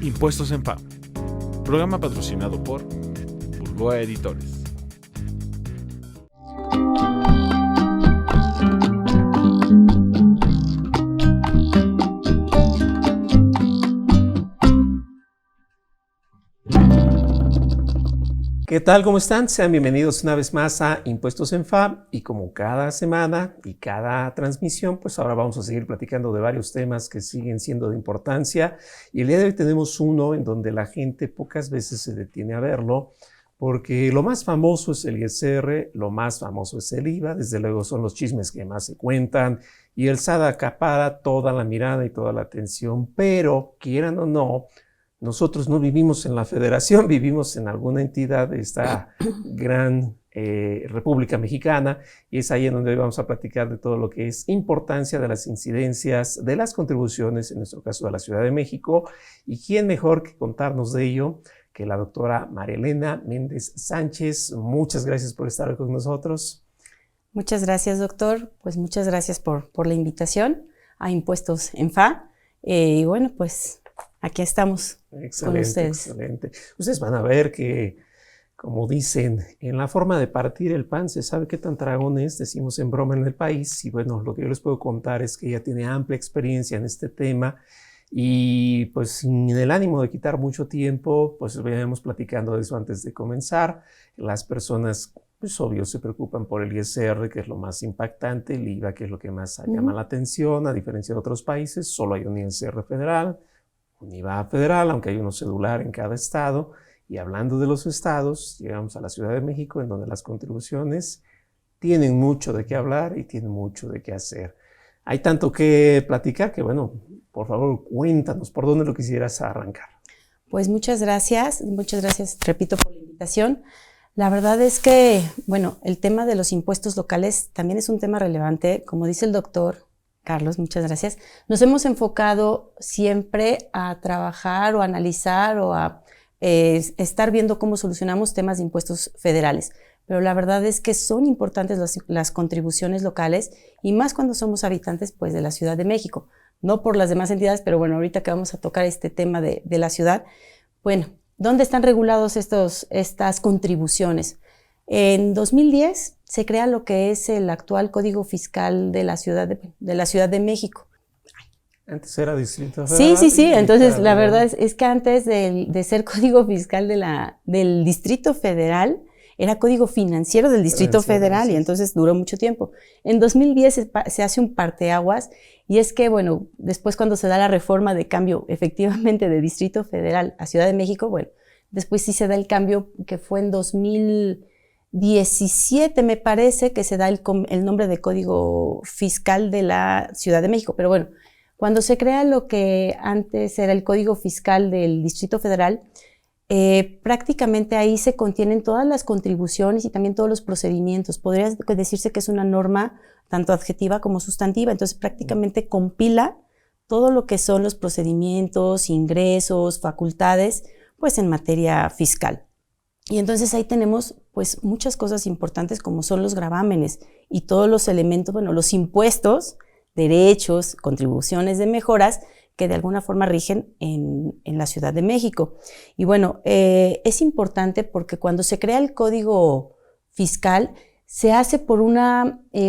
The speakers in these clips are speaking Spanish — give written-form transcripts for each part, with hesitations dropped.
Impuestos en FA, programa patrocinado por Bulboa Editores. ¿Qué tal? ¿Cómo están? Sean bienvenidos una vez más a Impuestos en FA, y como cada semana y cada transmisión, pues ahora vamos a seguir platicando de varios temas que siguen siendo de importancia, y el día de hoy tenemos uno en donde la gente pocas veces se detiene a verlo, porque lo más famoso es el ISR, lo más famoso es el IVA, desde luego son los chismes que más se cuentan, y el SAT acapara toda la mirada y toda la atención, pero quieran o no, nosotros no vivimos en la federación, vivimos en alguna entidad de esta gran República Mexicana, y es ahí en donde hoy vamos a platicar de todo lo que es importancia de las incidencias, de las contribuciones, en nuestro caso de la Ciudad de México, y quién mejor que contarnos de ello que la doctora María Elena Méndez Sánchez. Muchas gracias por estar hoy con nosotros. Muchas gracias, doctor. Pues muchas gracias por la invitación a Impuestos en FA. Y bueno, pues aquí estamos con ustedes. Excelente. Ustedes van a ver que, como dicen, en la forma de partir el pan se sabe qué tan tragón es, decimos en broma en el país, y bueno, lo que yo les puedo contar es que ella tiene amplia experiencia en este tema, y pues sin el ánimo de quitar mucho tiempo, pues veníamos platicando de eso antes de comenzar. Las personas, pues obvio, se preocupan por el ISR, que es lo más impactante, el IVA, que es lo que más llama la atención, a diferencia de otros países, solo hay un ISR federal, un IVA federal, aunque hay uno cedular en cada estado. Y hablando de los estados, llegamos a la Ciudad de México, en donde las contribuciones tienen mucho de qué hablar y tienen mucho de qué hacer. Hay tanto que platicar que, bueno, por favor, cuéntanos, ¿por dónde lo quisieras arrancar? Pues muchas gracias, repito, por la invitación. La verdad es que, bueno, el tema de los impuestos locales también es un tema relevante, como dice el doctor Carlos, muchas gracias. Nos hemos enfocado siempre a trabajar o a analizar o a estar viendo cómo solucionamos temas de impuestos federales. Pero la verdad es que son importantes las contribuciones locales, y más cuando somos habitantes pues, de la Ciudad de México. No por las demás entidades, pero bueno, ahorita que vamos a tocar este tema de la ciudad, bueno, ¿dónde están regulados estas contribuciones? En 2010 se crea lo que es el actual Código Fiscal de la Ciudad de México. Antes era Distrito Federal. Sí. Entonces, la verdad es que antes de ser Código Fiscal del Distrito Federal, era Código Financiero del Distrito Federal, y entonces duró mucho tiempo. En 2010 se hace un parteaguas, y es que, bueno, después cuando se da la reforma de cambio efectivamente de Distrito Federal a Ciudad de México, bueno, después sí se da el cambio que fue en 2017, me parece, que se da el nombre de Código Fiscal de la Ciudad de México. Pero bueno, cuando se crea lo que antes era el Código Fiscal del Distrito Federal, prácticamente ahí se contienen todas las contribuciones y también todos los procedimientos. Podría decirse que es una norma tanto adjetiva como sustantiva, entonces prácticamente compila todo lo que son los procedimientos, ingresos, facultades, pues en materia fiscal. Y entonces ahí tenemos pues muchas cosas importantes, como son los gravámenes y todos los elementos, bueno, los impuestos, derechos, contribuciones de mejoras que de alguna forma rigen en la Ciudad de México. Y bueno, es importante porque cuando se crea el Código Fiscal, se hace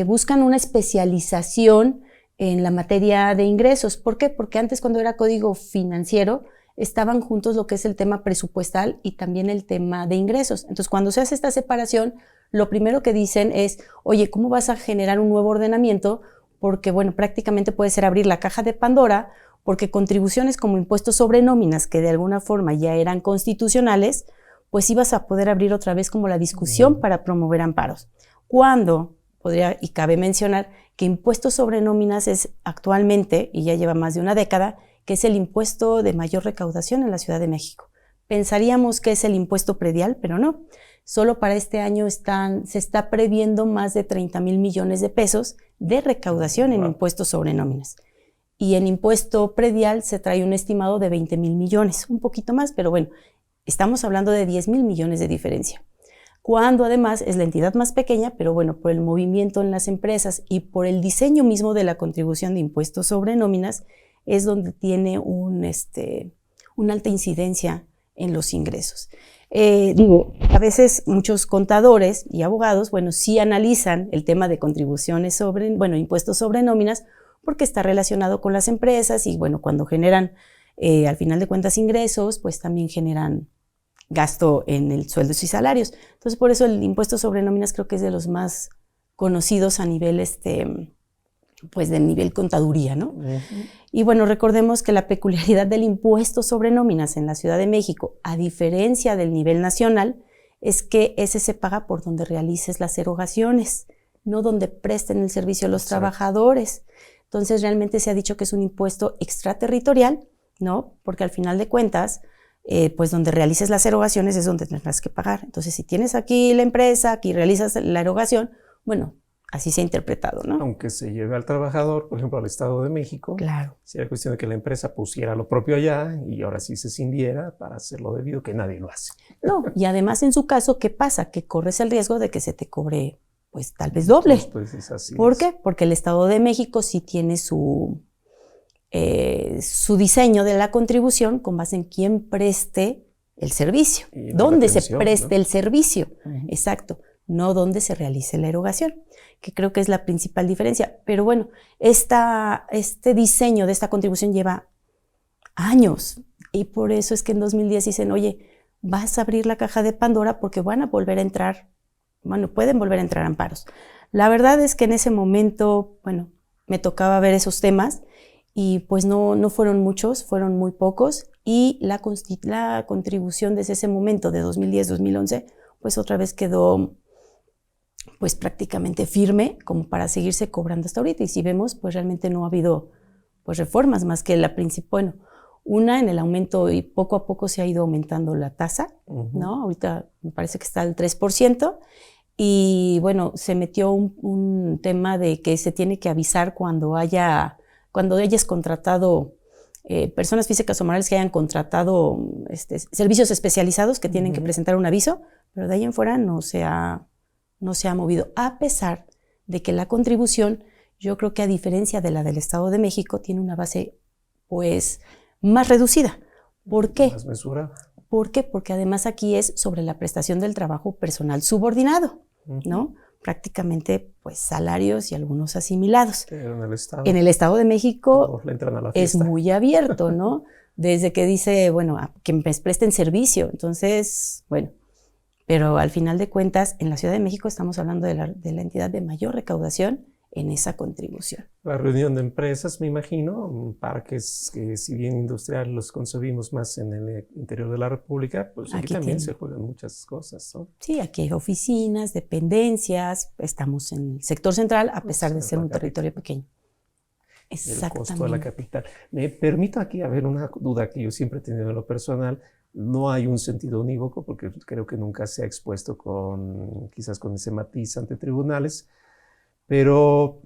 buscan una especialización en la materia de ingresos. ¿Por qué? Porque antes, cuando era Código Financiero, estaban juntos lo que es el tema presupuestal y también el tema de ingresos. Entonces, cuando se hace esta separación, lo primero que dicen es, oye, ¿cómo vas a generar un nuevo ordenamiento? Porque, bueno, prácticamente puede ser abrir la caja de Pandora, porque contribuciones como impuestos sobre nóminas, que de alguna forma ya eran constitucionales, pues ibas a poder abrir otra vez como la discusión para promover amparos. Cuando podría, y cabe mencionar, que impuestos sobre nóminas es actualmente, y ya lleva más de una década, que es el impuesto de mayor recaudación en la Ciudad de México. Pensaríamos que es el impuesto predial, pero no. Solo para este año se está previendo más de 30,000 millones de pesos de recaudación en impuestos sobre nóminas. Y en impuesto predial se trae un estimado de 20,000 millones, un poquito más, pero bueno, estamos hablando de 10,000 millones de diferencia. Cuando además es la entidad más pequeña, pero bueno, por el movimiento en las empresas y por el diseño mismo de la contribución de impuestos sobre nóminas, es donde tiene un una alta incidencia en los ingresos. A veces muchos contadores y abogados, sí analizan el tema de contribuciones sobre, impuestos sobre nóminas, porque está relacionado con las empresas y, cuando generan, al final de cuentas, ingresos, pues también generan gasto en el sueldos y salarios. Entonces, por eso el impuesto sobre nóminas creo que es de los más conocidos a nivel, de nivel contaduría, ¿no? Uh-huh. Y recordemos que la peculiaridad del impuesto sobre nóminas en la Ciudad de México, a diferencia del nivel nacional, es que ese se paga por donde realices las erogaciones, no donde presten el servicio a los trabajadores. Entonces, realmente se ha dicho que es un impuesto extraterritorial, ¿no? Porque al final de cuentas, pues donde realices las erogaciones es donde tendrás que pagar. Entonces, si tienes aquí la empresa, aquí realizas la erogación, así se ha interpretado, ¿no? Aunque se lleve al trabajador, por ejemplo, al Estado de México, claro. Sería cuestión de que la empresa pusiera lo propio allá y ahora sí se cindiera para hacerlo debido, que nadie lo hace. No, y además en su caso, ¿qué pasa? Que corres el riesgo de que se te cobre, pues tal vez doble. Pues es así. ¿Por qué? Porque el Estado de México sí tiene su diseño de la contribución con base en quién preste el servicio, dónde se preste, ¿no?, el servicio, uh-huh. Exacto, no dónde se realice la erogación, que creo que es la principal diferencia. Pero este diseño de esta contribución lleva años y por eso es que en 2010 dicen, oye, vas a abrir la caja de Pandora porque van a volver a entrar, pueden volver a entrar amparos. La verdad es que en ese momento, me tocaba ver esos temas y pues no fueron muchos, fueron muy pocos y la contribución desde ese momento de 2010-2011 pues otra vez quedó pues prácticamente firme como para seguirse cobrando hasta ahorita. Y si vemos, pues realmente no ha habido pues reformas más que la principal, una en el aumento y poco a poco se ha ido aumentando la tasa, uh-huh. ¿no? Ahorita me parece que está al 3%. Y se metió un tema de que se tiene que avisar cuando hayas contratado personas físicas o morales que hayan contratado servicios especializados que tienen uh-huh. que presentar un aviso, pero de ahí en fuera no se ha movido, a pesar de que la contribución, yo creo que a diferencia de la del Estado de México, tiene una base pues más reducida. ¿Por qué? Más mesurada. ¿Por qué? Porque además aquí es sobre la prestación del trabajo personal subordinado, uh-huh. ¿no? Prácticamente pues salarios y algunos asimilados. Pero en el Estado de México todos le entran a la es fiesta. muy abierto, ¿no? Desde que dice, que me presten servicio. Entonces, pero al final de cuentas, en la Ciudad de México estamos hablando de la entidad de mayor recaudación en esa contribución. La reunión de empresas, me imagino, parques que si bien industrial los concebimos más en el interior de la República, pues aquí también se juegan muchas cosas, ¿no? Sí, aquí hay oficinas, dependencias, estamos en el sector central a pesar de ser un territorio pequeño. Exactamente. El costo de la capital. Me permito aquí haber una duda que yo siempre he tenido en lo personal. No hay un sentido unívoco porque creo que nunca se ha expuesto quizás con ese matiz ante tribunales, pero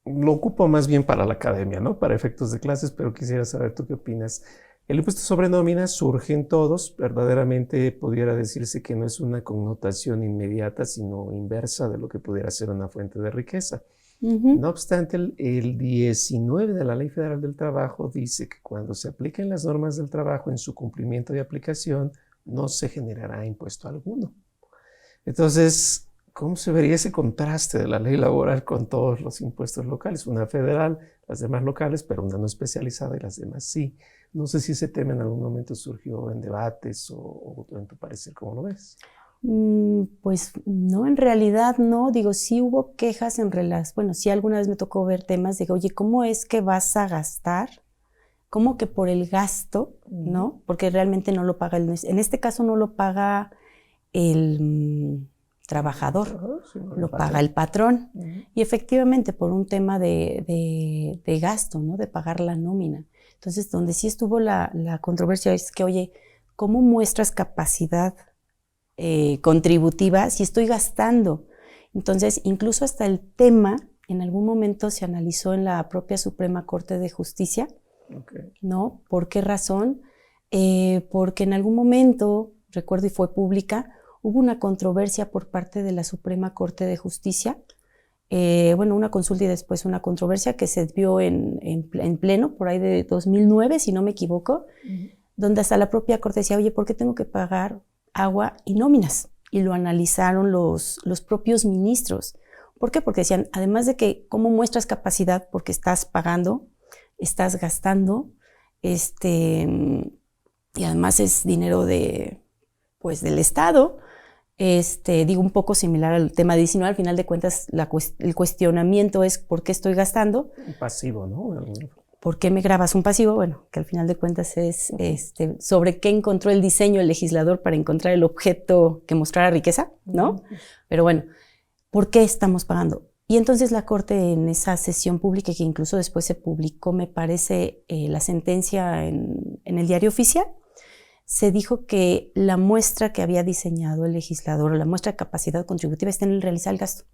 lo ocupo más bien para la academia, ¿no? Para efectos de clases, pero quisiera saber tú qué opinas. El impuesto sobre nóminas surge en todos, verdaderamente pudiera decirse que no es una connotación inmediata, sino inversa de lo que pudiera ser una fuente de riqueza. Uh-huh. No obstante, el 19 de la Ley Federal del Trabajo dice que cuando se apliquen las normas del trabajo en su cumplimiento y aplicación, no se generará impuesto alguno. Entonces, ¿cómo se vería ese contraste de la ley laboral con todos los impuestos locales? Una federal, las demás locales, pero una no especializada y las demás sí. No sé si ese tema en algún momento surgió en debates o en tu parecer, ¿cómo lo ves? Pues no, en realidad no. Sí hubo quejas en relación, sí alguna vez me tocó ver temas de, oye, ¿cómo es que vas a gastar? ¿Cómo que por el gasto, no? Porque realmente no lo paga en este caso no lo paga el trabajador, lo paga el patrón. Uh-huh. Y efectivamente por un tema de gasto, ¿no? De pagar la nómina. Entonces, donde sí estuvo la controversia es que, oye, ¿cómo muestras capacidad contributiva si estoy gastando? Entonces, incluso hasta el tema en algún momento se analizó en la propia Suprema Corte de Justicia, okay. ¿no? ¿Por qué razón? Porque en algún momento, recuerdo y fue pública, hubo una controversia por parte de la Suprema Corte de Justicia, una consulta y después una controversia que se dio en pleno, por ahí de 2009, si no me equivoco, uh-huh. donde hasta la propia Corte decía, oye, ¿por qué tengo que pagar agua y nóminas? Y lo analizaron los propios ministros. ¿Por qué? Porque decían, además de que cómo muestras capacidad porque estás pagando, estás gastando, y además es dinero pues del Estado, digo, un poco similar al tema de 19, al final de cuentas el cuestionamiento es ¿por qué estoy gastando? Un pasivo, ¿no? ¿Por qué me grabas un pasivo? Bueno, que al final de cuentas es sobre qué encontró el diseño el legislador para encontrar el objeto que mostrara riqueza, ¿no? Pero bueno, ¿por qué estamos pagando? Y entonces la Corte en esa sesión pública, que incluso después se publicó, me parece, la sentencia en el Diario Oficial, se dijo que la muestra que había diseñado el legislador, la muestra de capacidad contributiva, está en el realizar el gasto,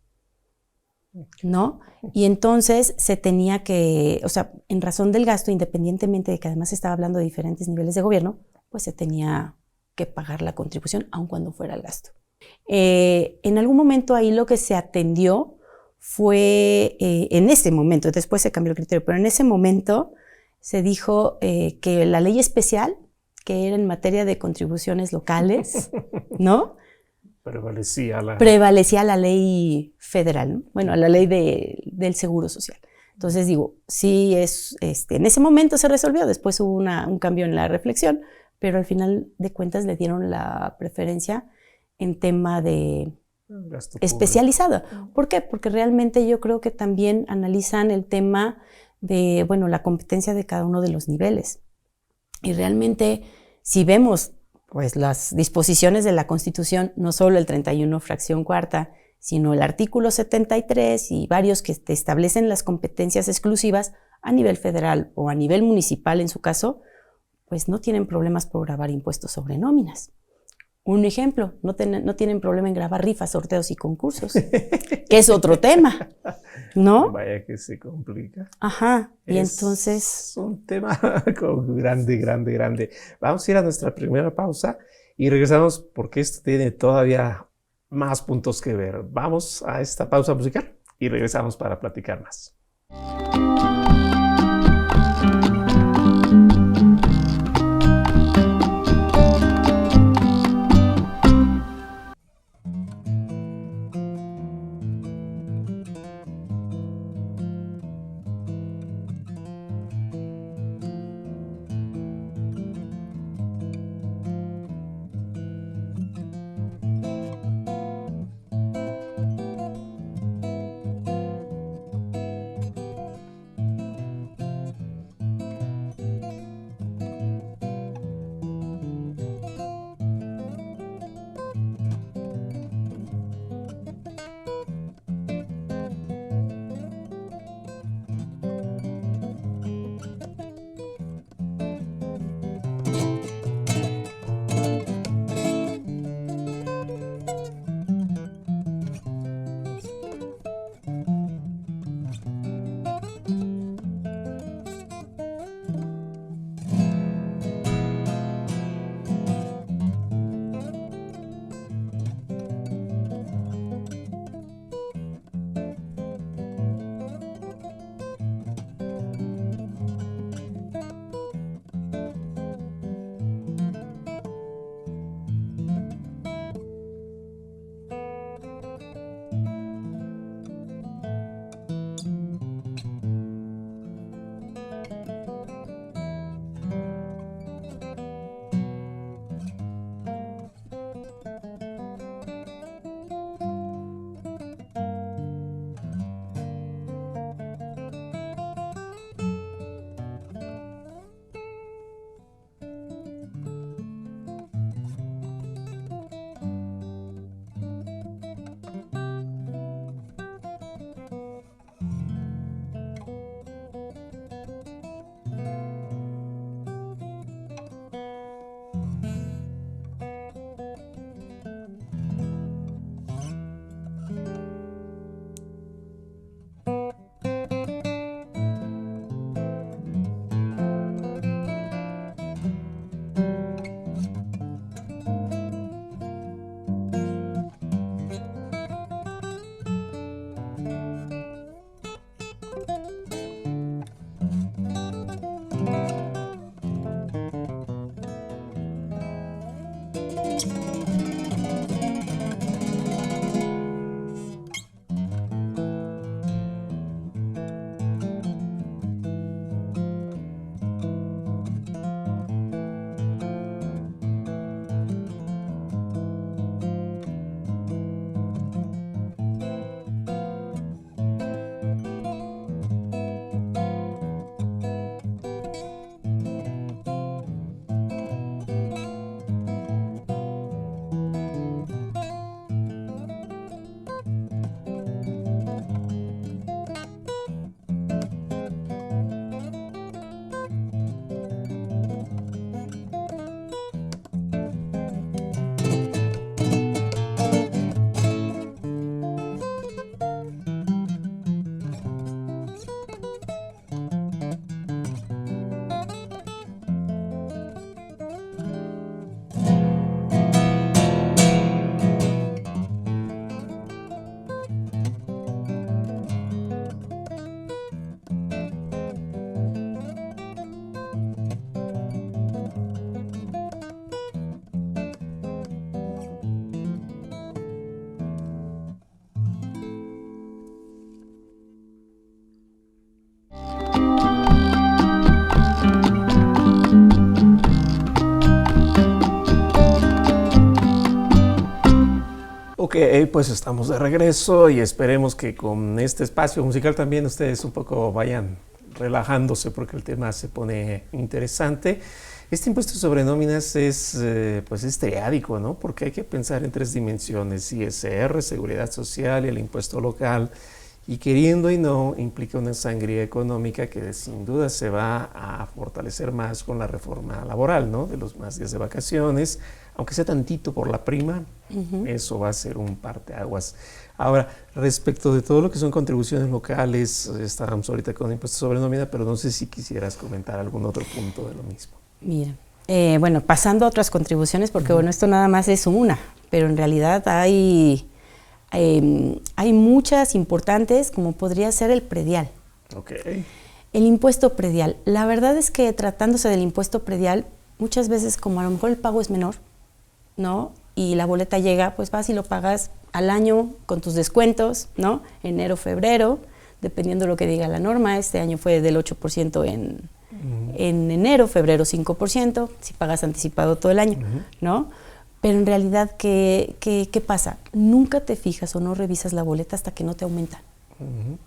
¿no? Y entonces se tenía que, o sea, en razón del gasto, independientemente de que además estaba hablando de diferentes niveles de gobierno, pues se tenía que pagar la contribución, aun cuando fuera el gasto. En algún momento ahí lo que se atendió fue, en ese momento, después se cambió el criterio, pero en ese momento se dijo que la ley especial, que era en materia de contribuciones locales, ¿no? Prevalecía la ley federal, ¿no? Bueno, la ley del Seguro Social. Entonces digo, sí en ese momento se resolvió, después hubo un cambio en la reflexión, pero al final de cuentas le dieron la preferencia en tema de especializada. ¿Por qué? Porque realmente yo creo que también analizan el tema de, bueno, la competencia de cada uno de los niveles. Y realmente, si vemos pues las disposiciones de la Constitución, no solo el 31 fracción cuarta, sino el artículo 73 y varios que te establecen las competencias exclusivas a nivel federal o a nivel municipal en su caso, pues no tienen problemas por gravar impuestos sobre nóminas. Un ejemplo, no tienen problema en grabar rifas, sorteos y concursos, que es otro tema, ¿no? Vaya que se complica. Ajá, y Es entonces... un tema grande. Vamos a ir a nuestra primera pausa y regresamos porque esto tiene todavía más puntos que ver. Vamos a esta pausa musical y regresamos para platicar más. Pues estamos de regreso y esperemos que con este espacio musical también ustedes un poco vayan relajándose porque el tema se pone interesante. Este impuesto sobre nóminas es triádico, ¿no? Porque hay que pensar en 3 dimensiones: ISR, seguridad social y el impuesto local. Y queriendo y no, implica una sangría económica que sin duda se va a fortalecer más con la reforma laboral, ¿no? De los más días de vacaciones, aunque sea tantito por la prima, eso va a ser un parteaguas. Ahora, respecto de todo lo que son contribuciones locales, estábamos ahorita con impuestos sobre nómina, pero no sé si quisieras comentar algún otro punto de lo mismo. Mira, pasando a otras contribuciones, porque esto nada más es una, pero en realidad hay muchas importantes, como podría ser el predial. Okay. El impuesto predial. La verdad es que tratándose del impuesto predial, muchas veces como a lo mejor el pago es menor, ¿no? Y la boleta llega, pues vas y lo pagas al año con tus descuentos, ¿no? Enero, febrero, dependiendo de lo que diga la norma. Este año fue del 8% en enero, febrero 5%, si pagas anticipado todo el año, ¿no? Pero en realidad, ¿qué pasa? Nunca te fijas o no revisas la boleta hasta que no te aumentan,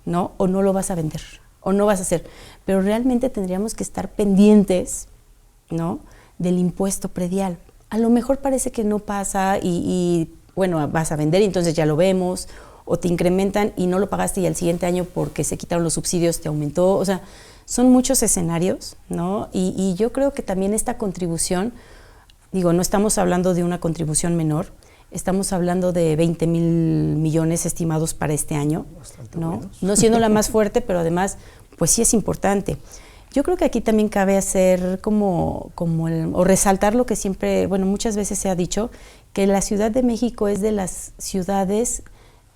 ¿no? O no lo vas a vender, o no vas a hacer. Pero realmente tendríamos que estar pendientes, ¿no? Del impuesto predial. A lo mejor parece que no pasa y vas a vender y entonces ya lo vemos, o te incrementan y no lo pagaste y al siguiente año porque se quitaron los subsidios te aumentó. O sea, son muchos escenarios, ¿no? Y yo creo que también esta contribución, no estamos hablando de una contribución menor, estamos hablando de 20,000 millones estimados para este año, ¿no? No siendo la más fuerte, pero además, pues sí es importante. Yo creo que aquí también cabe hacer o resaltar lo que siempre, muchas veces se ha dicho, que la Ciudad de México es de las ciudades,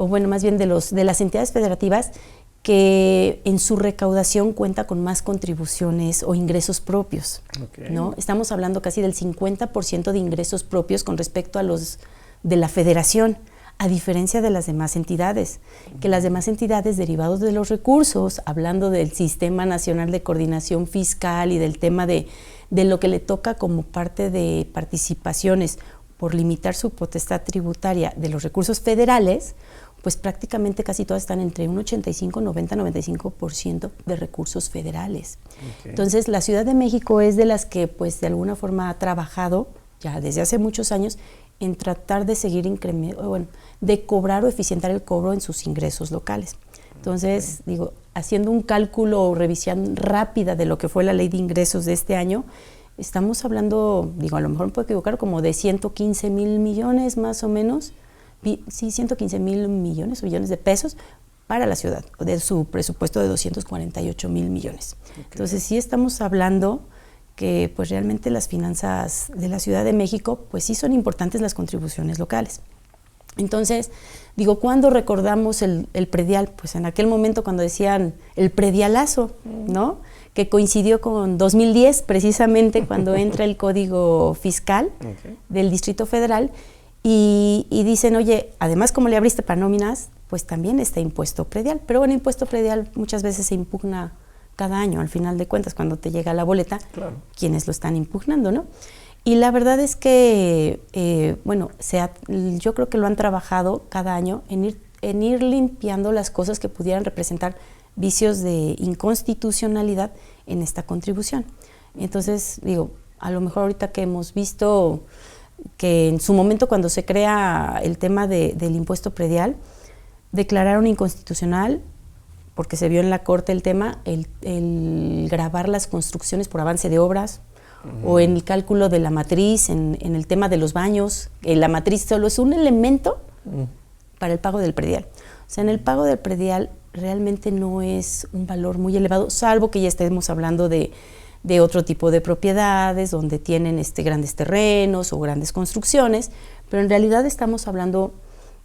más bien de las entidades federativas que en su recaudación cuenta con más contribuciones o ingresos propios, ¿no? Estamos hablando casi del 50% de ingresos propios con respecto a los de la federación, a diferencia de las demás entidades, que las demás entidades derivados de los recursos, hablando del Sistema Nacional de Coordinación Fiscal y del tema de lo que le toca como parte de participaciones por limitar su potestad tributaria de los recursos federales, pues prácticamente casi todas están entre un 85, 90, 95% de recursos federales. Entonces, la Ciudad de México es de las que, pues, de alguna forma ha trabajado ya desde hace muchos años en tratar de seguir de cobrar o eficientar el cobro en sus ingresos locales. Entonces, haciendo un cálculo o revisión rápida de lo que fue la ley de ingresos de este año, estamos hablando, a lo mejor me puedo equivocar, como de 115,000 millones más o menos. Sí, 115,000 millones o billones de pesos para la ciudad, de su presupuesto de 248,000 millones. Entonces, sí estamos hablando que pues realmente las finanzas de la Ciudad de México, pues sí son importantes las contribuciones locales. Entonces, ¿cuándo recordamos el predial? Pues en aquel momento cuando decían el predialazo, ¿no? Que coincidió con 2010, precisamente cuando entra el Código Fiscal del Distrito Federal, y dicen, oye, además como le abriste para nóminas, pues también está impuesto predial. Pero impuesto predial muchas veces se impugna cada año, al final de cuentas, cuando te llega la boleta, quienes lo están impugnando, ¿no? Y la verdad es que, yo creo que lo han trabajado cada año en ir limpiando las cosas que pudieran representar vicios de inconstitucionalidad en esta contribución. Entonces, a lo mejor ahorita que hemos visto que en su momento cuando se crea el tema del impuesto predial, declararon inconstitucional, porque se vio en la Corte el tema, el gravar las construcciones por avance de obras, o en el cálculo de la matriz, en el tema de los baños. La matriz solo es un elemento para el pago del predial. O sea, en el pago del predial realmente no es un valor muy elevado, salvo que ya estemos hablando de otro tipo de propiedades, donde tienen grandes terrenos o grandes construcciones, pero en realidad estamos hablando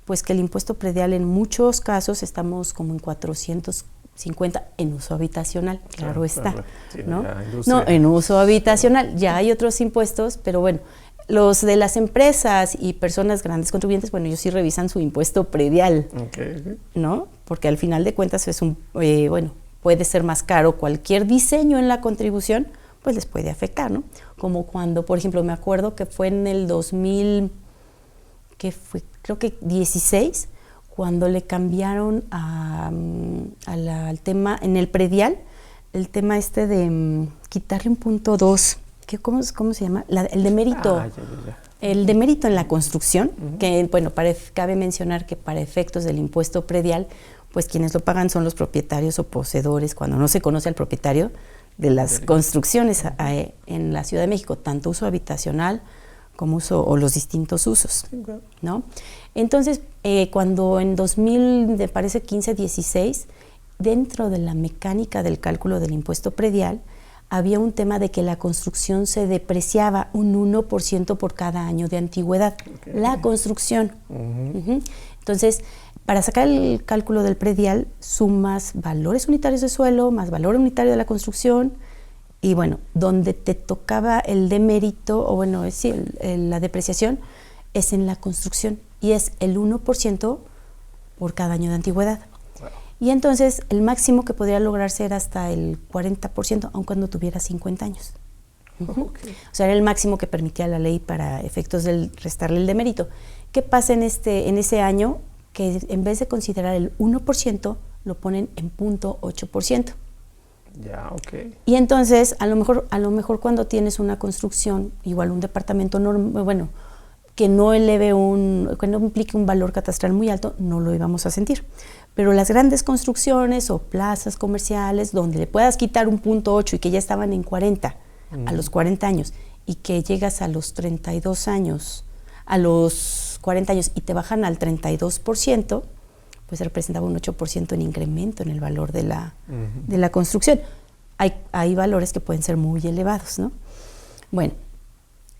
pues que el impuesto predial en muchos casos estamos como en 450 en uso habitacional, claro está, sí, ¿no? No, en uso habitacional, ya hay otros impuestos, pero los de las empresas y personas grandes contribuyentes, ellos sí revisan su impuesto predial, ¿no? Porque al final de cuentas es puede ser más caro cualquier diseño en la contribución, pues les puede afectar, ¿no? Como cuando, por ejemplo, me acuerdo que fue en el 2000, ¿qué fue? creo que 16, cuando le cambiaron al tema, en el predial, el tema de quitarle un punto 2, ¿cómo se llama? El demérito. El demérito en la construcción, que bueno, cabe mencionar que para efectos del impuesto predial, pues quienes lo pagan son los propietarios o poseedores, cuando no se conoce al propietario de las construcciones en la Ciudad de México, tanto uso habitacional como uso o los distintos usos, ¿no? Entonces, cuando en 2000, me parece 15-16, dentro de la mecánica del cálculo del impuesto predial, había un tema de que la construcción se depreciaba un 1% por cada año de antigüedad. La construcción. Entonces, para sacar el cálculo del predial, sumas valores unitarios de suelo, más valor unitario de la construcción, y bueno, donde te tocaba el demérito, o bueno, sí, la depreciación, es en la construcción, y es el 1% por cada año de antigüedad. Y entonces el máximo que podría lograrse era hasta el 40%, aun cuando tuviera 50 años. O sea, era el máximo que permitía la ley para efectos del restarle el demérito. ¿Qué pasa en ese año? Que en vez de considerar el 1%, lo ponen en 0.8%. Ya, ok. Y entonces, a lo mejor cuando tienes una construcción, igual un departamento que no que no implique un valor catastral muy alto, no lo íbamos a sentir. Pero las grandes construcciones o plazas comerciales donde le puedas quitar un 0.8 y que ya estaban en 40 a los 40 años y que llegas a los 32 años, a los 40 años y te bajan al 32%, pues representaba un 8% en incremento en el valor de la construcción. Hay valores que pueden ser muy elevados, ¿no? Bueno,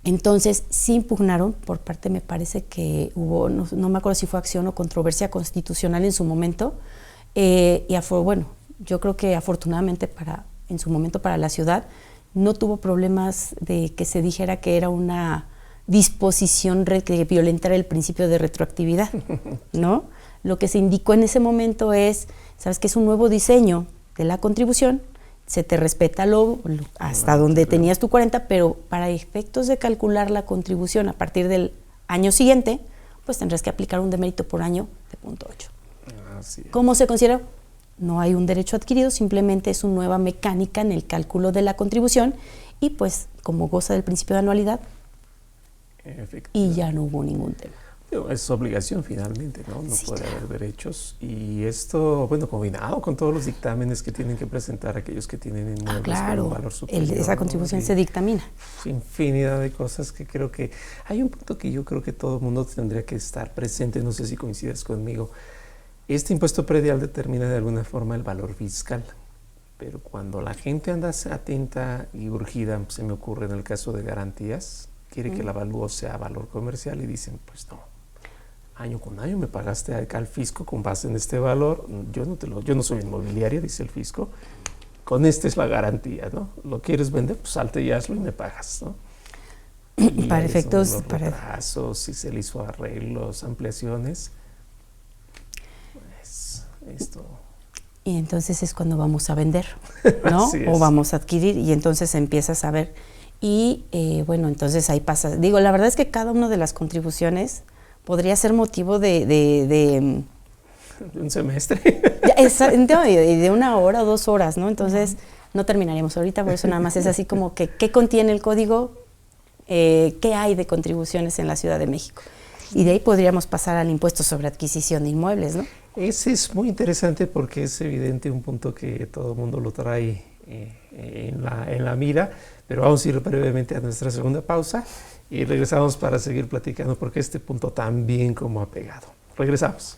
entonces sí impugnaron por parte, me parece que hubo, no me acuerdo si fue acción o controversia constitucional en su momento, yo creo que afortunadamente en su momento para la ciudad no tuvo problemas de que se dijera que era una disposición que violentara el principio de retroactividad, ¿no? Lo que se indicó en ese momento es, sabes que es un nuevo diseño de la contribución, se te respeta hasta donde tenías tu 40, pero para efectos de calcular la contribución a partir del año siguiente, pues tendrás que aplicar un demérito por año de 0.8. Así es. ¿Cómo se considera? No hay un derecho adquirido, simplemente es una nueva mecánica en el cálculo de la contribución y pues como goza del principio de anualidad, y ya no hubo ningún tema. Es obligación finalmente, ¿no? No Sí, puede claro. haber derechos. Y esto, bueno, combinado con todos los dictámenes que tienen que presentar aquellos que tienen inmuebles con un valor superior. Esa contribución ¿no? se dictamina. Infinidad de cosas que creo que... Hay un punto que yo creo que todo el mundo tendría que estar presente, no sé si coincides conmigo. Este impuesto predial determina de alguna forma el valor fiscal, pero cuando la gente anda atenta y urgida, se me ocurre en el caso de garantías, quiere que el avalúo sea valor comercial y dicen, pues no, año con año me pagaste acá al fisco con base en este valor, yo no soy inmobiliaria, dice el fisco, con esta es la garantía, ¿no? ¿Lo quieres vender? Pues salte y hazlo y me pagas, ¿no? Y Para ahí efectos, son los retrasos, si se le hizo arreglos, ampliaciones, pues esto... Y entonces es cuando vamos a vender, ¿no? Así O es. vamos a adquirir y entonces empiezas a ver. Y bueno, entonces ahí pasa. Digo, la verdad es que cada una de las contribuciones podría ser motivo de un semestre. de 1 hora o 2 horas, ¿no? Entonces no terminaríamos ahorita, por eso nada más es así como que ¿qué contiene el código? ¿Qué hay de contribuciones en la Ciudad de México? Y de ahí podríamos pasar al impuesto sobre adquisición de inmuebles, ¿no? Ese es muy interesante porque es evidente un punto que todo el mundo lo trae en la mira, pero vamos a ir brevemente a nuestra segunda pausa y regresamos para seguir platicando porque este punto también como ha pegado. Regresamos.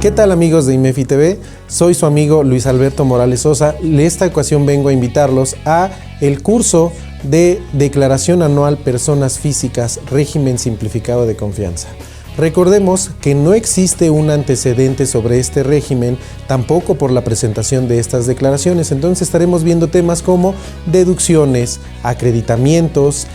¿Qué tal amigos de IMEFI TV? Soy su amigo Luis Alberto Morales Sosa. En esta ocasión vengo a invitarlos a el curso de Declaración Anual Personas Físicas, Régimen Simplificado de Confianza. Recordemos que no existe un antecedente sobre este régimen, tampoco por la presentación de estas declaraciones. Entonces estaremos viendo temas como deducciones, acreditamientos,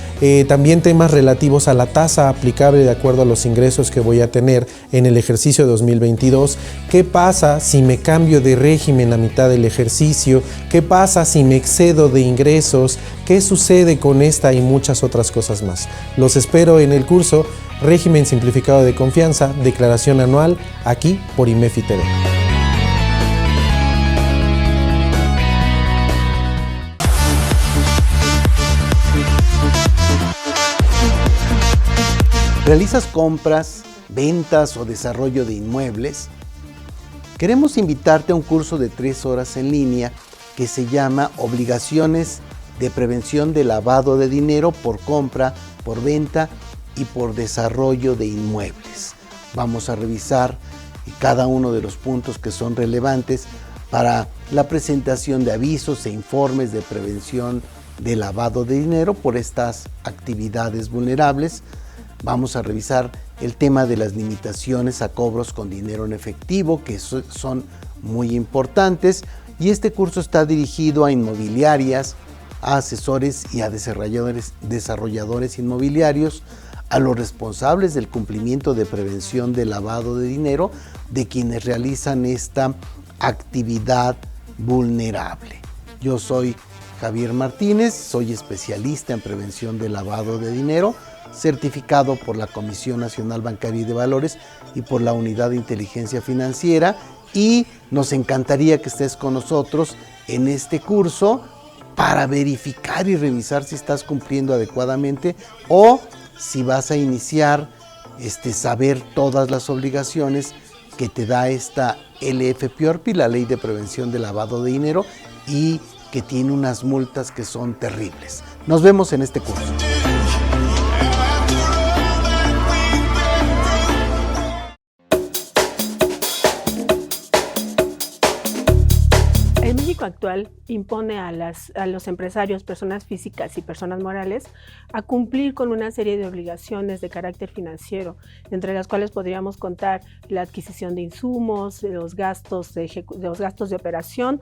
también temas relativos a la tasa aplicable de acuerdo a los ingresos que voy a tener en el ejercicio 2022. ¿Qué pasa si me cambio de régimen a mitad del ejercicio? ¿Qué pasa si me excedo de ingresos? ¿Qué sucede con esta y muchas otras cosas más? Los espero en el curso Régimen Simplificado de Confianza, Declaración Anual, aquí por IMEFI TV. ¿Realizas compras, ventas o desarrollo de inmuebles? Queremos invitarte a un curso de 3 horas en línea que se llama Obligaciones de Prevención de Lavado de Dinero por compra, por venta y por desarrollo de inmuebles. Vamos a revisar cada uno de los puntos que son relevantes para la presentación de avisos e informes de prevención de lavado de dinero por estas actividades vulnerables. Vamos a revisar el tema de las limitaciones a cobros con dinero en efectivo, que son muy importantes, y este curso está dirigido a inmobiliarias, a asesores y a desarrolladores inmobiliarios, a los responsables del cumplimiento de prevención de lavado de dinero de quienes realizan esta actividad vulnerable. Yo soy Javier Martínez, soy especialista en prevención de lavado de dinero, certificado por la Comisión Nacional Bancaria y de Valores y por la Unidad de Inteligencia Financiera, y nos encantaría que estés con nosotros en este curso para verificar y revisar si estás cumpliendo adecuadamente o si vas a iniciar saber todas las obligaciones que te da esta LFPORPI, la Ley de Prevención de Lavado de Dinero, y que tiene unas multas que son terribles. Nos vemos en este curso. El México actual impone a los empresarios, personas físicas y personas morales, a cumplir con una serie de obligaciones de carácter financiero, entre las cuales podríamos contar la adquisición de insumos, los gastos de operación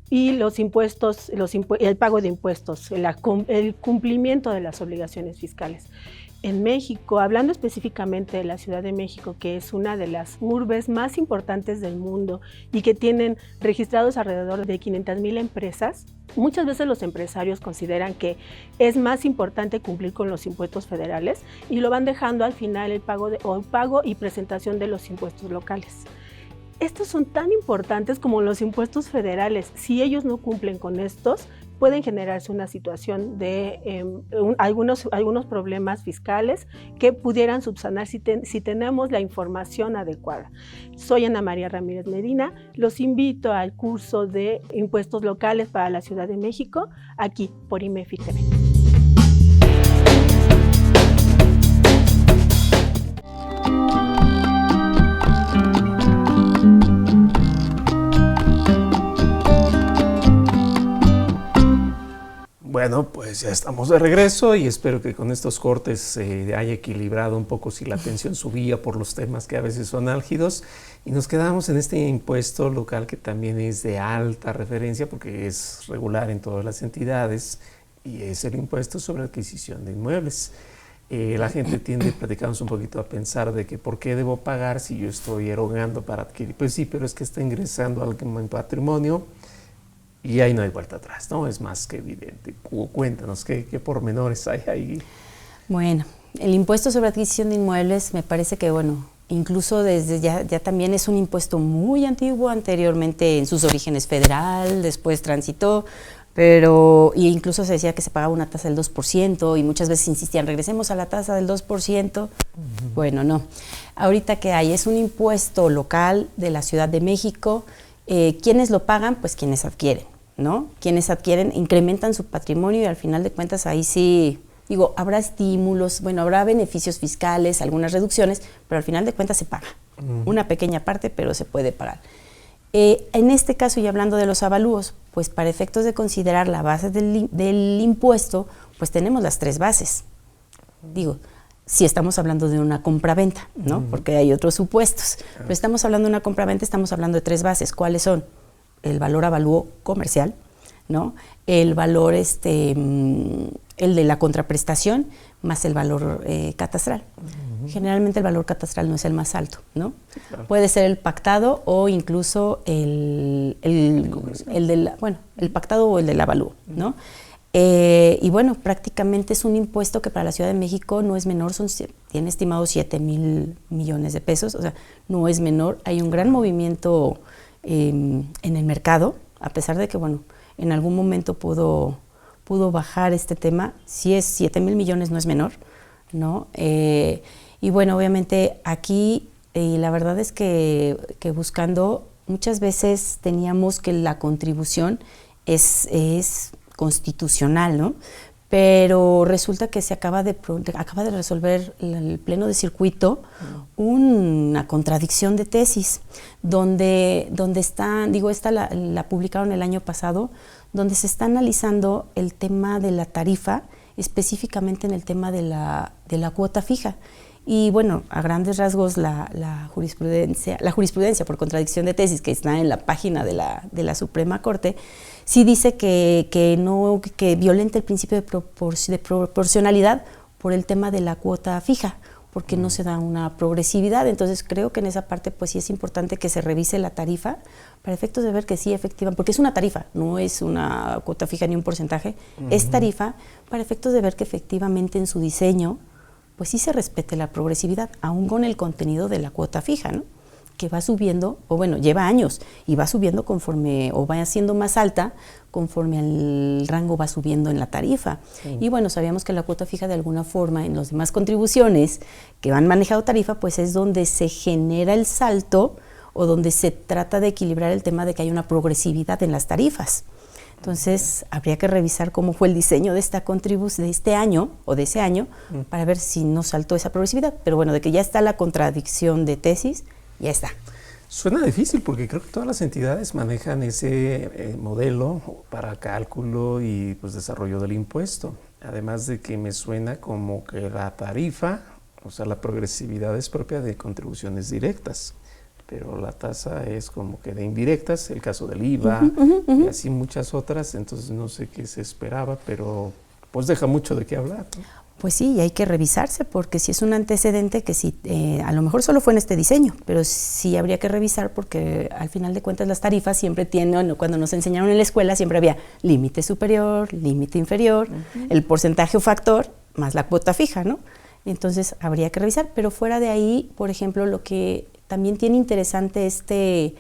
y los impuestos, el pago de impuestos, el cumplimiento de las obligaciones fiscales. En México, hablando específicamente de la Ciudad de México, que es una de las urbes más importantes del mundo y que tienen registrados alrededor de 500,000 empresas, muchas veces los empresarios consideran que es más importante cumplir con los impuestos federales y lo van dejando al final el pago y presentación de los impuestos locales. Estos son tan importantes como los impuestos federales. Si ellos no cumplen con estos, pueden generarse una situación de algunos problemas fiscales que pudieran subsanar si tenemos la información adecuada. Soy Ana María Ramírez Medina, los invito al curso de impuestos locales para la Ciudad de México, aquí por IMEFI TV. Bueno, pues ya estamos de regreso y espero que con estos cortes se haya equilibrado un poco si la tensión subía por los temas que a veces son álgidos, y nos quedamos en este impuesto local que también es de alta referencia porque es regular en todas las entidades y es el impuesto sobre adquisición de inmuebles. la gente tiende, platicamos un poquito, a pensar de que ¿por qué debo pagar si yo estoy erogando para adquirir? Pues sí, pero es que está ingresando algo en patrimonio y ahí no hay vuelta atrás, ¿no? Es más que evidente. Cuéntanos, ¿qué pormenores hay ahí? Bueno, el impuesto sobre adquisición de inmuebles me parece que, bueno, incluso desde ya también es un impuesto muy antiguo, anteriormente en sus orígenes federal, después transitó, pero y incluso se decía que se pagaba una tasa del 2% y muchas veces insistían, regresemos a la tasa del 2%. Bueno, no. Ahorita que hay, es un impuesto local de la Ciudad de México. ¿Quiénes lo pagan? Pues quienes adquieren, ¿no? Quienes adquieren incrementan su patrimonio y al final de cuentas ahí sí, digo, habrá estímulos, bueno, habrá beneficios fiscales, algunas reducciones, pero al final de cuentas se paga. Una pequeña parte, pero se puede pagar. En este caso, y hablando de los avalúos, pues para efectos de considerar la base del impuesto, pues tenemos las 3 bases. Digo, si estamos hablando de una compraventa, ¿no? Porque hay otros supuestos. Pero estamos hablando de una compraventa, estamos hablando de 3 bases. ¿Cuáles son? El valor avalúo comercial, ¿no? El valor, el de la contraprestación, más el valor catastral. Generalmente el valor catastral no es el más alto, ¿no? Sí, claro. Puede ser el pactado o incluso el pactado o el del avalúo, ¿no? Y bueno, prácticamente es un impuesto que para la Ciudad de México no es menor, tiene estimado 7,000 millones de pesos, o sea, no es menor. Hay un gran movimiento en el mercado, a pesar de que, bueno, en algún momento pudo bajar este tema. Si es 7,000 millones no es menor, ¿no? Y bueno, obviamente aquí la verdad es que buscando, muchas veces teníamos que la contribución es constitucional, ¿no? Pero resulta que se acaba de resolver el Pleno de Circuito una contradicción de tesis, donde están, digo, esta la publicaron el año pasado, donde se está analizando el tema de la tarifa, específicamente en el tema de la cuota fija. Y bueno, a grandes rasgos la jurisprudencia por contradicción de tesis, que está en la página de la Suprema Corte, sí dice que violenta el principio de proporcionalidad por el tema de la cuota fija, porque no se da una progresividad. Entonces creo que en esa parte pues sí es importante que se revise la tarifa para efectos de ver que sí efectivamente, porque es una tarifa, no es una cuota fija ni un porcentaje, es tarifa para efectos de ver que efectivamente en su diseño pues sí se respete la progresividad, aún con el contenido de la cuota fija, ¿no? Que va subiendo, o bueno, lleva años, y va subiendo conforme, o va siendo más alta, conforme el rango va subiendo en la tarifa. Sí. Y bueno, sabíamos que la cuota fija de alguna forma, en las demás contribuciones que han manejado tarifa, pues es donde se genera el salto, o donde se trata de equilibrar el tema de que hay una progresividad en las tarifas. Entonces, habría que revisar cómo fue el diseño de esta contribución de este año o de ese año para ver si no saltó esa progresividad. Pero bueno, de que ya está la contradicción de tesis, ya está. Suena difícil porque creo que todas las entidades manejan ese modelo para cálculo y pues desarrollo del impuesto. Además de que me suena como que la tarifa, o sea, la progresividad es propia de contribuciones directas. Pero la tasa es como que de indirectas, el caso del IVA y así muchas otras, entonces no sé qué se esperaba, pero pues deja mucho de qué hablar, ¿no? Pues sí, y hay que revisarse, porque si es un antecedente que sí, a lo mejor solo fue en este diseño, pero sí habría que revisar porque al final de cuentas las tarifas siempre tienen, cuando nos enseñaron en la escuela siempre había límite superior, límite inferior, el porcentaje o factor, más la cuota fija, ¿no? Entonces habría que revisar, pero fuera de ahí, por ejemplo, lo que también tiene interesante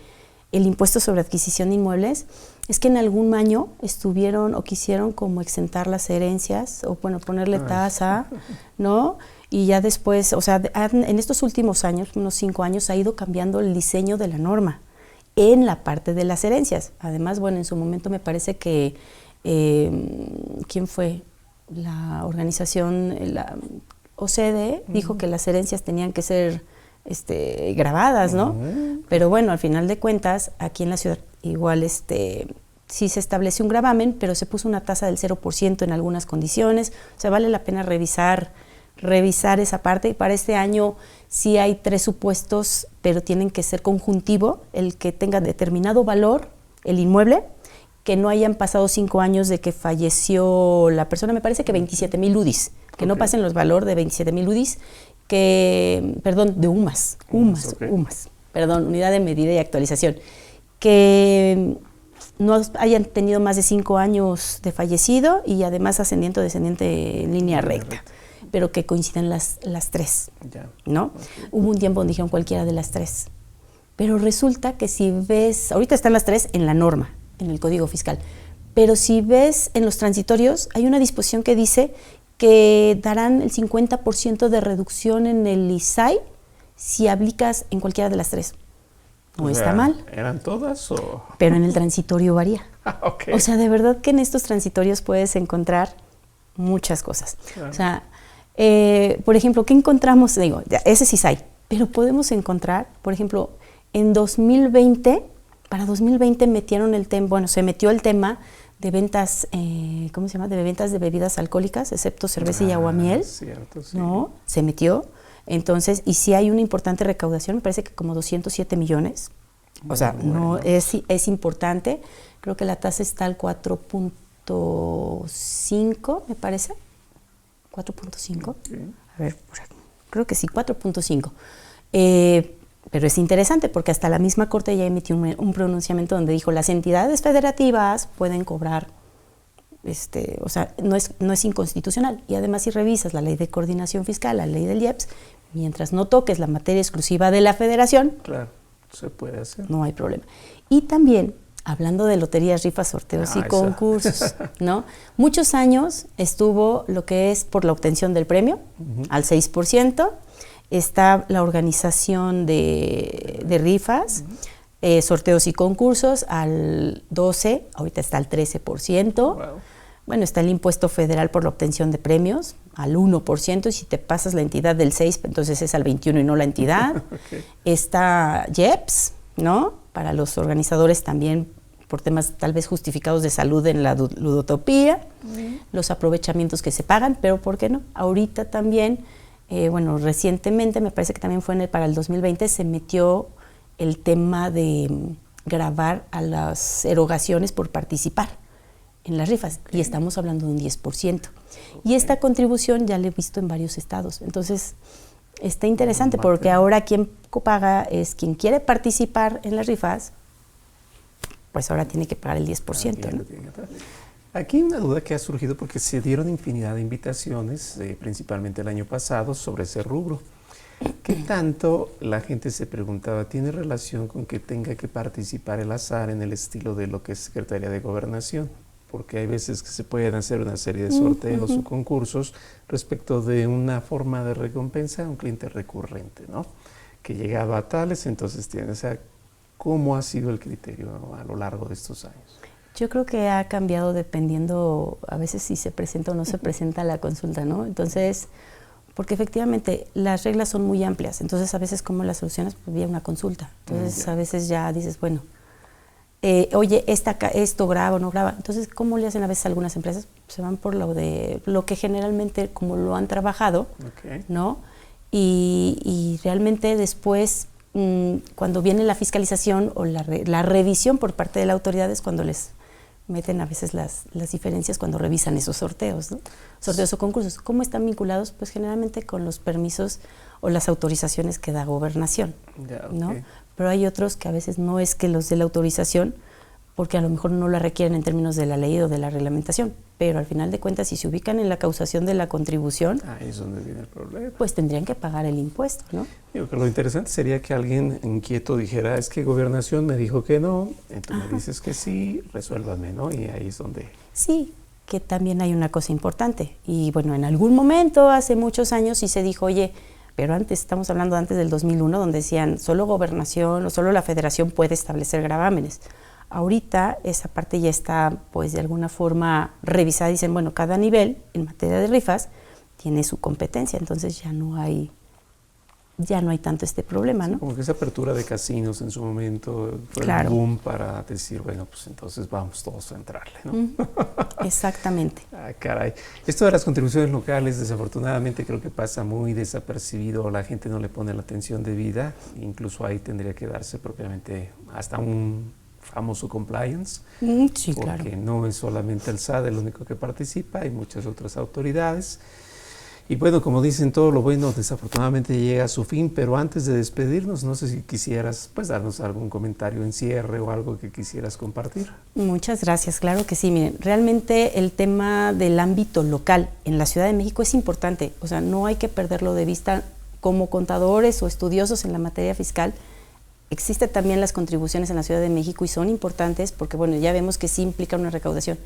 el impuesto sobre adquisición de inmuebles es que en algún año estuvieron o quisieron como exentar las herencias o bueno, ponerle tasa, ¿no? Y ya después, o sea, en estos últimos años, unos 5 años, ha ido cambiando el diseño de la norma en la parte de las herencias. Además, bueno, en su momento me parece que, ¿quién fue? La organización, la OCDE, dijo que las herencias tenían que ser grabadas, ¿no? Pero bueno, al final de cuentas, aquí en la ciudad igual sí se establece un gravamen, pero se puso una tasa del 0% en algunas condiciones. O sea, vale la pena revisar esa parte. Y para este año sí hay 3 supuestos, pero tienen que ser conjuntivo, el que tenga determinado valor el inmueble, que no hayan pasado 5 años de que falleció la persona, me parece que 27,000 UDIs, que no pasen los valores de 27,000 UDIs, de UMAS, perdón, unidad de medida y actualización, que no hayan tenido más de 5 años de fallecido y además ascendiente o descendiente en línea recta, pero que coincidan las tres, ¿no? Okay. Hubo un tiempo donde dijeron cualquiera de las tres, pero resulta que si ves, ahorita están las tres en la norma, en el Código Fiscal, pero si ves en los transitorios, hay una disposición que dice que darán el 50% de reducción en el ISAI si aplicas en cualquiera de las tres. No está mal. ¿Eran todas o...? Pero en el transitorio varía. Okay. O sea, de verdad que en estos transitorios puedes encontrar muchas cosas. Claro. O sea, por ejemplo, ¿qué encontramos? Digo, ese sí hay, pero podemos encontrar, por ejemplo, en 2020, para 2020 metieron el tema, bueno, se metió el tema de ventas, ¿cómo se llama? De ventas de bebidas alcohólicas, excepto cerveza y aguamiel. Cierto, sí. ¿No? Se metió. Entonces, y sí hay una importante recaudación, me parece que como 207 millones. O sea, no es importante. Creo que la tasa está al 4.5, me parece. 4.5. Okay. A ver, creo que sí, 4.5. Pero es interesante porque hasta la misma Corte ya emitió un pronunciamiento donde dijo las entidades federativas pueden cobrar, o sea, no es inconstitucional. Y además si revisas la ley de coordinación fiscal, la ley del IEPS, mientras no toques la materia exclusiva de la federación, claro, se puede hacer. No hay problema. Y también, hablando de loterías, rifas, sorteos y concursos, ¿no? Muchos años estuvo lo que es por la obtención del premio, al 6%, está la organización de rifas, sorteos y concursos al 12%, ahorita está al 13%. Wow. Bueno, está el impuesto federal por la obtención de premios al 1%, y si te pasas la entidad del 6%, entonces es al 21% y no la entidad. Okay. Está IEPS, ¿no? Para los organizadores también por temas tal vez justificados de salud en la ludotopía, los aprovechamientos que se pagan, pero ¿por qué no? Ahorita también, bueno, recientemente, me parece que también fue para el 2020, se metió el tema de gravar a las erogaciones por participar en las rifas, y estamos hablando de un 10%. Y esta contribución ya la he visto en varios estados. Entonces, está interesante porque ahora quien paga es quien quiere participar en las rifas, pues ahora tiene que pagar el 10%. ¿No? Aquí hay una duda que ha surgido porque se dieron infinidad de invitaciones, principalmente el año pasado, sobre ese rubro. ¿Qué tanto la gente se preguntaba, tiene relación con que tenga que participar el azar en el estilo de lo que es Secretaría de Gobernación? Porque hay veces que se pueden hacer una serie de sorteos o concursos respecto de una forma de recompensa a un cliente recurrente, ¿no? Que llegaba a tales, entonces tiene, o sea, ¿cómo ha sido el criterio a lo largo de estos años? Yo creo que ha cambiado dependiendo, a veces si se presenta o no se presenta la consulta, ¿no? Entonces, porque efectivamente las reglas son muy amplias, entonces a veces como las soluciones, pues vía una consulta. Entonces a veces ya dices, bueno, oye, esto graba o no graba. Entonces, ¿cómo le hacen a veces algunas empresas? Se van por lo que generalmente como lo han trabajado, ¿no? Y realmente después, cuando viene la fiscalización o la revisión por parte de la autoridad, es cuando les meten a veces las diferencias cuando revisan esos sorteos, ¿no? Sorteos o concursos. ¿Cómo están vinculados? Pues generalmente con los permisos o las autorizaciones que da Gobernación, ¿no? Pero hay otros que a veces no es que los dé la autorización, porque a lo mejor no la requieren en términos de la ley o de la reglamentación, pero al final de cuentas, si se ubican en la causación de la contribución, ahí es donde viene el problema. Pues tendrían que pagar el impuesto, ¿no? Digo que lo interesante sería que alguien inquieto dijera, es que Gobernación me dijo que no, tú me dices que sí, resuélvame, ¿no? Y ahí es donde... Sí, que también hay una cosa importante, y bueno, en algún momento, hace muchos años, sí se dijo, oye, pero antes, estamos hablando antes del 2001, donde decían, solo Gobernación o solo la Federación puede establecer gravámenes. Ahorita esa parte ya está, pues de alguna forma revisada, dicen, bueno, cada nivel en materia de rifas tiene su competencia, entonces ya no hay tanto este problema, ¿no? Sí, como que esa apertura de casinos en su momento fue un boom para decir, bueno, pues entonces vamos todos a entrarle, ¿no? Exactamente. Caray. Esto de las contribuciones locales, desafortunadamente, creo que pasa muy desapercibido, la gente no le pone la atención debida, incluso ahí tendría que darse propiamente hasta un famoso compliance, sí, porque no es solamente el SAD el único que participa, hay muchas otras autoridades. Y bueno, como dicen, todo lo bueno desafortunadamente llega a su fin, pero antes de despedirnos, no sé si quisieras pues darnos algún comentario en cierre o algo que quisieras compartir. Muchas gracias, claro que sí. Miren, realmente el tema del ámbito local en la Ciudad de México es importante, o sea, no hay que perderlo de vista. Como contadores o estudiosos en la materia fiscal, existen también las contribuciones en la Ciudad de México y son importantes porque, bueno, ya vemos que sí implica una recaudación.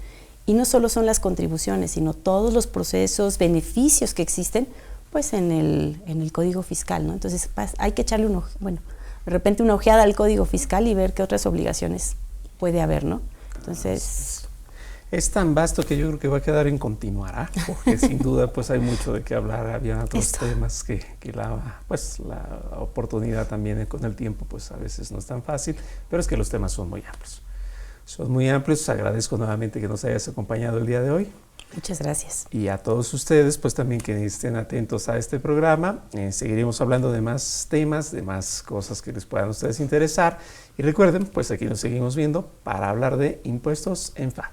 Y no solo son las contribuciones, sino todos los procesos, beneficios que existen, pues en el Código Fiscal, ¿no? Entonces hay que echarle de repente una ojeada al Código Fiscal y ver qué otras obligaciones puede haber, ¿no? Entonces... Es tan vasto que yo creo que va a quedar en continuará, porque sin duda pues hay mucho de qué hablar. Había otros temas que la oportunidad también con el tiempo pues a veces no es tan fácil, pero es que los temas son muy amplios. Son muy amplios. Agradezco nuevamente que nos hayas acompañado el día de hoy. Muchas gracias. Y a todos ustedes, pues también que estén atentos a este programa. Seguiremos hablando de más temas, de más cosas que les puedan a ustedes interesar. Y recuerden, pues aquí nos seguimos viendo para hablar de impuestos en FA.